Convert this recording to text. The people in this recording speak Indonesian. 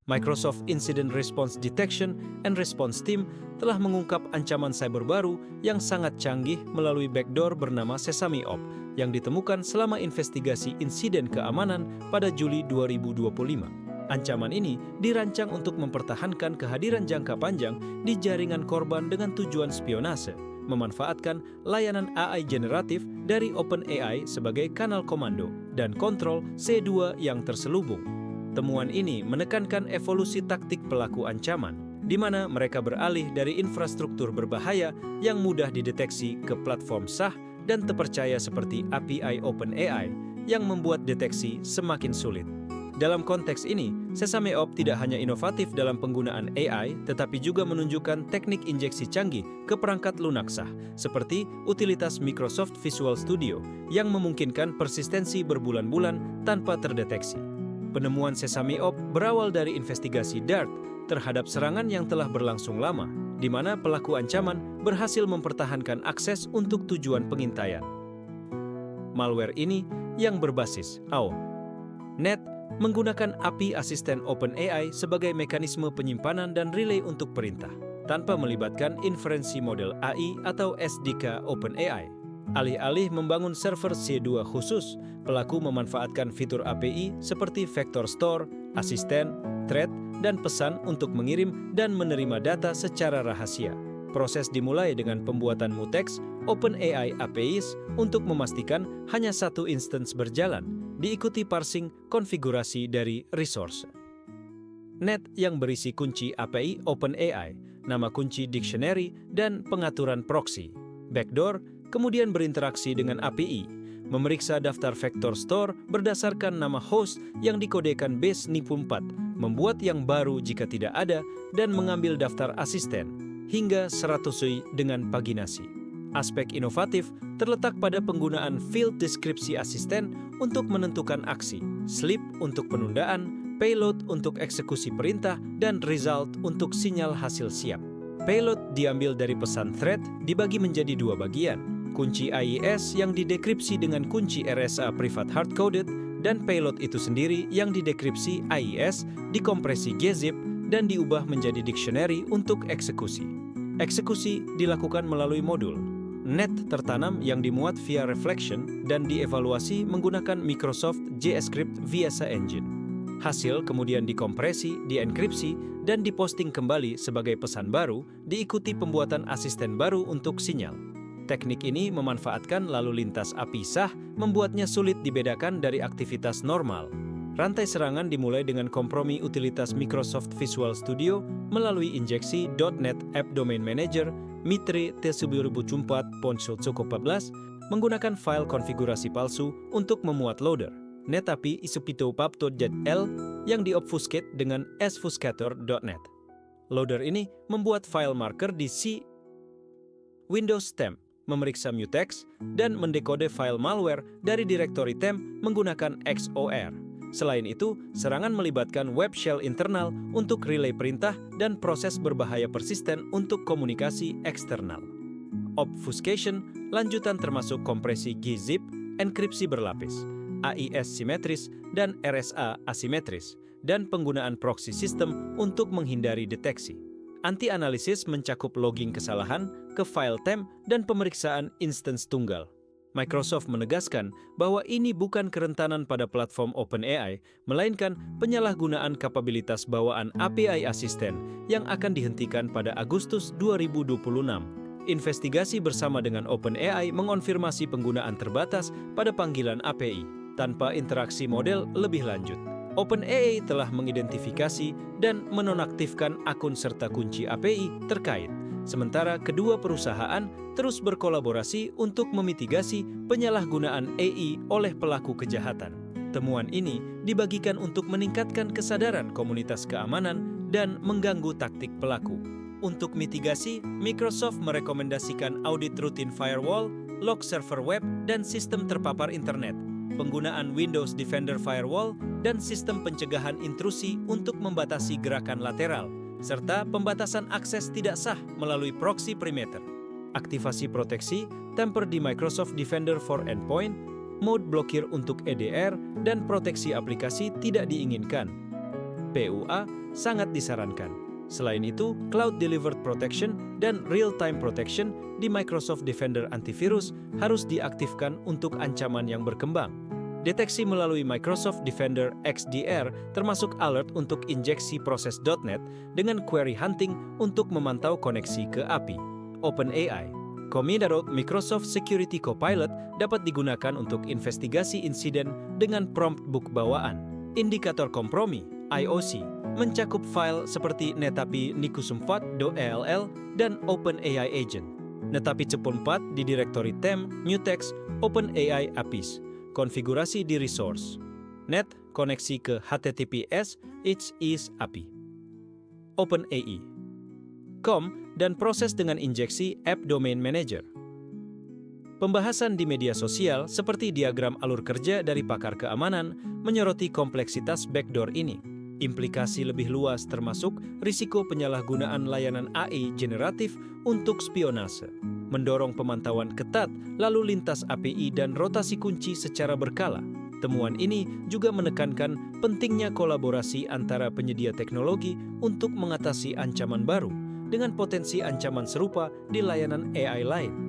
Microsoft Incident Response Detection and Response Team telah mengungkap ancaman cyber baru yang sangat canggih melalui backdoor bernama Sesame Op yang ditemukan selama investigasi insiden keamanan pada Juli 2025. Ancaman ini dirancang untuk mempertahankan kehadiran jangka panjang di jaringan korban dengan tujuan spionase, memanfaatkan layanan AI generatif dari OpenAI sebagai kanal komando dan kontrol C2 yang terselubung. Temuan ini menekankan evolusi taktik pelaku ancaman, di mana mereka beralih dari infrastruktur berbahaya yang mudah dideteksi ke platform sah dan terpercaya seperti API OpenAI yang membuat deteksi semakin sulit. Dalam konteks ini, Sesame Op tidak hanya inovatif dalam penggunaan AI, tetapi juga menunjukkan teknik injeksi canggih ke perangkat lunak sah, seperti utilitas Microsoft Visual Studio yang memungkinkan persistensi berbulan-bulan tanpa terdeteksi. Penemuan Sesame Op berawal dari investigasi DART terhadap serangan yang telah berlangsung lama, di mana pelaku ancaman berhasil mempertahankan akses untuk tujuan pengintaian. Malware ini yang berbasis AO.NET menggunakan API asisten OpenAI sebagai mekanisme penyimpanan dan relay untuk perintah, tanpa melibatkan inferensi model AI atau SDK OpenAI. Alih-alih membangun server C2 khusus, pelaku memanfaatkan fitur API seperti vector store, asisten, thread, dan pesan untuk mengirim dan menerima data secara rahasia. Proses dimulai dengan pembuatan mutex OpenAI APIs untuk memastikan hanya satu instance berjalan, diikuti parsing konfigurasi dari resource. Net yang berisi kunci API OpenAI, nama kunci dictionary, dan pengaturan proxy. Backdoor kemudian berinteraksi dengan API, memeriksa daftar vector store berdasarkan nama host yang dikodekan base NIPU4, membuat yang baru jika tidak ada, dan mengambil daftar asisten, hingga 100 dengan paginasi. Aspek inovatif terletak pada penggunaan field deskripsi asisten untuk menentukan aksi, sleep untuk penundaan, payload untuk eksekusi perintah, dan result untuk sinyal hasil siap. Payload diambil dari pesan thread dibagi menjadi dua bagian, kunci AES yang didekripsi dengan kunci RSA privat hardcoded, dan payload itu sendiri yang didekripsi AES, dikompresi gzip, dan diubah menjadi dictionary untuk eksekusi. Eksekusi dilakukan melalui modul net tertanam yang dimuat via reflection dan dievaluasi menggunakan Microsoft JScript Viasa Engine. Hasil kemudian dikompresi, dienkripsi, dan diposting kembali sebagai pesan baru, diikuti pembuatan asisten baru untuk sinyal. Teknik ini memanfaatkan lalu lintas API sah, membuatnya sulit dibedakan dari aktivitas normal. Rantai serangan dimulai dengan kompromi utilitas Microsoft Visual Studio melalui injeksi .NET App Domain Manager, Mitre T14.14 menggunakan file konfigurasi palsu untuk memuat loader, NetAPI isupito.pub.jl yang diobfuscate dengan sfuscator.net. Loader ini membuat file marker di C Windows temp, memeriksa mutex, dan mendekode file malware dari direktori temp menggunakan XOR. Selain itu, serangan melibatkan web shell internal untuk relay perintah dan proses berbahaya persisten untuk komunikasi eksternal. Obfuscation lanjutan termasuk kompresi gzip, enkripsi berlapis, AES simetris, dan RSA asimetris, dan penggunaan proxy system untuk menghindari deteksi. Anti-analisis mencakup logging kesalahan ke file temp dan pemeriksaan instance tunggal. Microsoft menegaskan bahwa ini bukan kerentanan pada platform OpenAI, melainkan penyalahgunaan kapabilitas bawaan API asisten yang akan dihentikan pada Agustus 2026. Investigasi bersama dengan OpenAI mengonfirmasi penggunaan terbatas pada panggilan API, tanpa interaksi model lebih lanjut. OpenAI telah mengidentifikasi dan menonaktifkan akun serta kunci API terkait, sementara kedua perusahaan terus berkolaborasi untuk memitigasi penyalahgunaan AI oleh pelaku kejahatan. Temuan ini dibagikan untuk meningkatkan kesadaran komunitas keamanan dan mengganggu taktik pelaku. Untuk mitigasi, Microsoft merekomendasikan audit rutin firewall, log server web, dan sistem terpapar internet, penggunaan Windows Defender Firewall, dan sistem pencegahan intrusi untuk membatasi gerakan lateral, serta pembatasan akses tidak sah melalui proxy perimeter. Aktivasi proteksi, temper di Microsoft Defender for Endpoint, mode blokir untuk EDR, dan proteksi aplikasi tidak diinginkan. PUA sangat disarankan. Selain itu, Cloud Delivered Protection dan Real-Time Protection di Microsoft Defender Antivirus harus diaktifkan untuk ancaman yang berkembang. Deteksi melalui Microsoft Defender XDR termasuk alert untuk injeksi proses .NET dengan query hunting untuk memantau koneksi ke API. OpenAI. Commanderot Microsoft Security Copilot dapat digunakan untuk investigasi insiden dengan prompt book bawaan. Indikator kompromi, IOC, mencakup file seperti netapi nikusumfat.ell dan OpenAI Agent. Netapi cepon 4 di direktori temp, mutex, OpenAI APIs. Konfigurasi di resource. Net, koneksi ke HTTPS, is API. OpenAI. Com, dan proses dengan injeksi App Domain Manager. Pembahasan di media sosial seperti diagram alur kerja dari pakar keamanan menyoroti kompleksitas backdoor ini. Implikasi lebih luas termasuk risiko penyalahgunaan layanan AI generatif untuk spionase, mendorong pemantauan ketat lalu lintas API dan rotasi kunci secara berkala. Temuan ini juga menekankan pentingnya kolaborasi antara penyedia teknologi untuk mengatasi ancaman baru dengan potensi ancaman serupa di layanan AI lain.